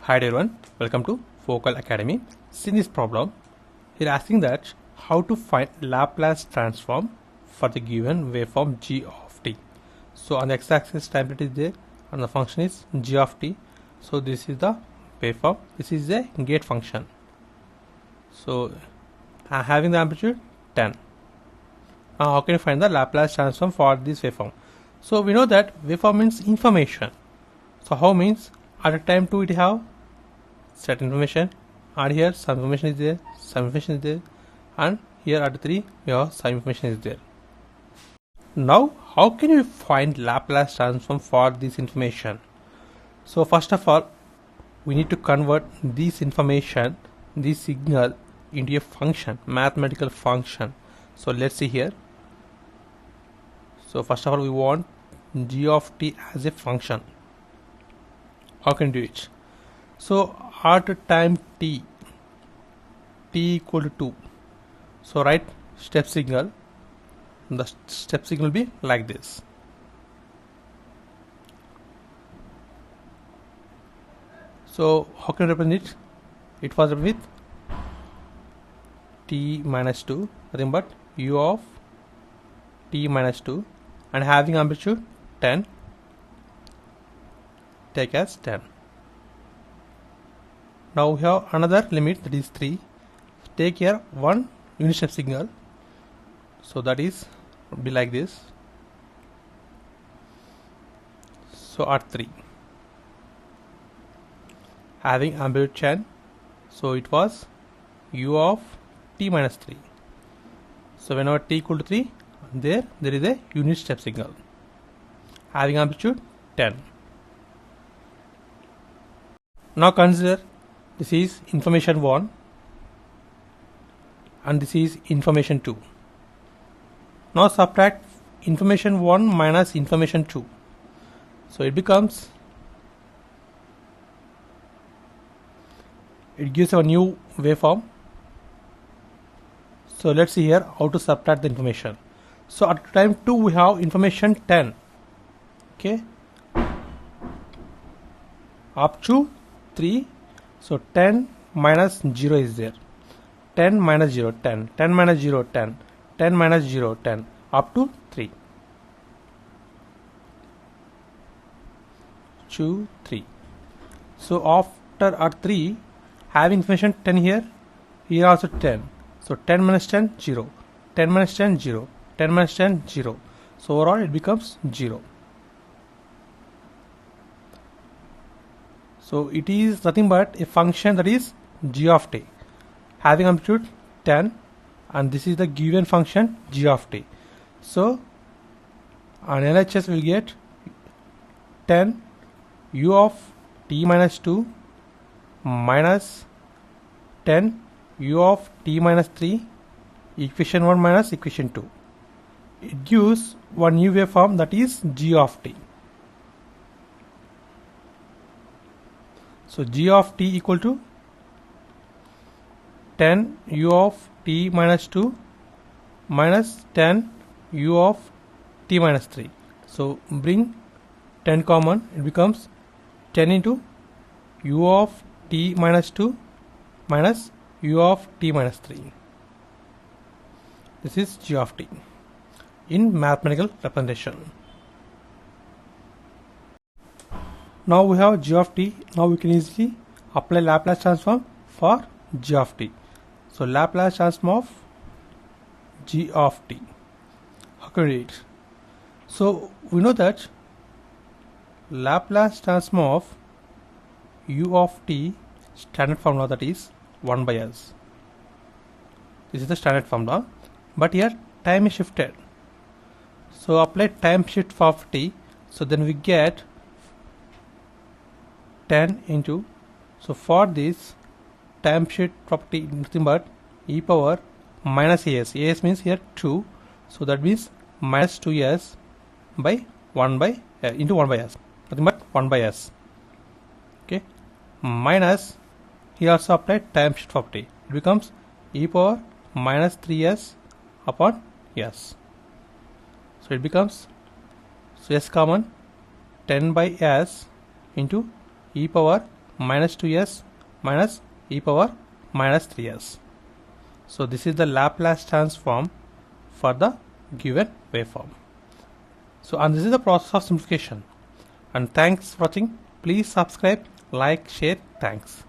Hi everyone, welcome to Focal Academy. See this problem, here asking that how to find Laplace transform for the given waveform g of t. So on the x-axis time period is there, and the function is g of t. So this is the waveform, this is a gate function. So having the amplitude 10. Now how can you find the Laplace transform for this waveform? So we know that waveform means information. So how means at a time 2 it have certain information, and here some information is there, some information is there, and here at 3 we have some information is there. Now how can you find Laplace transform for this information? So first of all we need to convert this information, this signal, into a function, mathematical function. So let's see here. So first of all we want g of t as a function. How can you do it? So at time t equal to 2, so write step signal. The step signal will be like this. So how can you represent it? It was with t minus 2, nothing but u of t minus 2, and having amplitude 10, take as 10. Now we have another limit, that is 3. Take here one unit step signal, so that is be like this. So at 3, having amplitude 10, so it was u of t minus 3. So whenever t equal to 3, there is a unit step signal having amplitude 10. Now consider this is information 1 and this is information 2. Now subtract information 1 minus information 2. So it becomes, it gives a new waveform. So let's see here how to subtract the information. So at time 2 we have information 10, okay, up to 3. So 10 minus 0 is there, 10 minus 0 10, 10 minus 0 10, 10 minus 0 10, up to 3, 2 3. So after at 3 having information 10 here, here also 10. So 10 minus 10 0, 10 minus 10 0, 10 minus 10 0. So overall it becomes 0. So it is nothing but a function, that is g of t, having amplitude 10, and this is the given function g of t. So on LHS we will get 10 u of t minus 2 minus 10 u of t minus 3, equation 1 minus equation 2. It gives one new waveform, that is g of t. So g of t equal to 10 u of t minus 2 minus 10 u of t minus 3. So bring 10 common, it becomes 10 into u of t minus 2 minus u of t minus 3. This is g of t in mathematical representation. Now we have g of t. Now we can easily apply Laplace transform for g of t. So Laplace transform of g of t. How can we do it? So we know that Laplace transform of u of t, standard formula, that is 1 by s. This is the standard formula, but here time is shifted. So apply time shift of t. So then we get 10 into, so for this time shift property nothing but e power minus as. As means here 2, so that means minus 2s by 1 by into 1 by s, nothing but 1 by s, okay, minus here also apply time shift property, it becomes e power minus 3s upon s. So it becomes, so s common, 10 by s into e power minus 2s minus e power minus 3s. So this is the Laplace transform for the given waveform. So, and this is the process of simplification. And thanks for watching. Please subscribe, like, share. Thanks.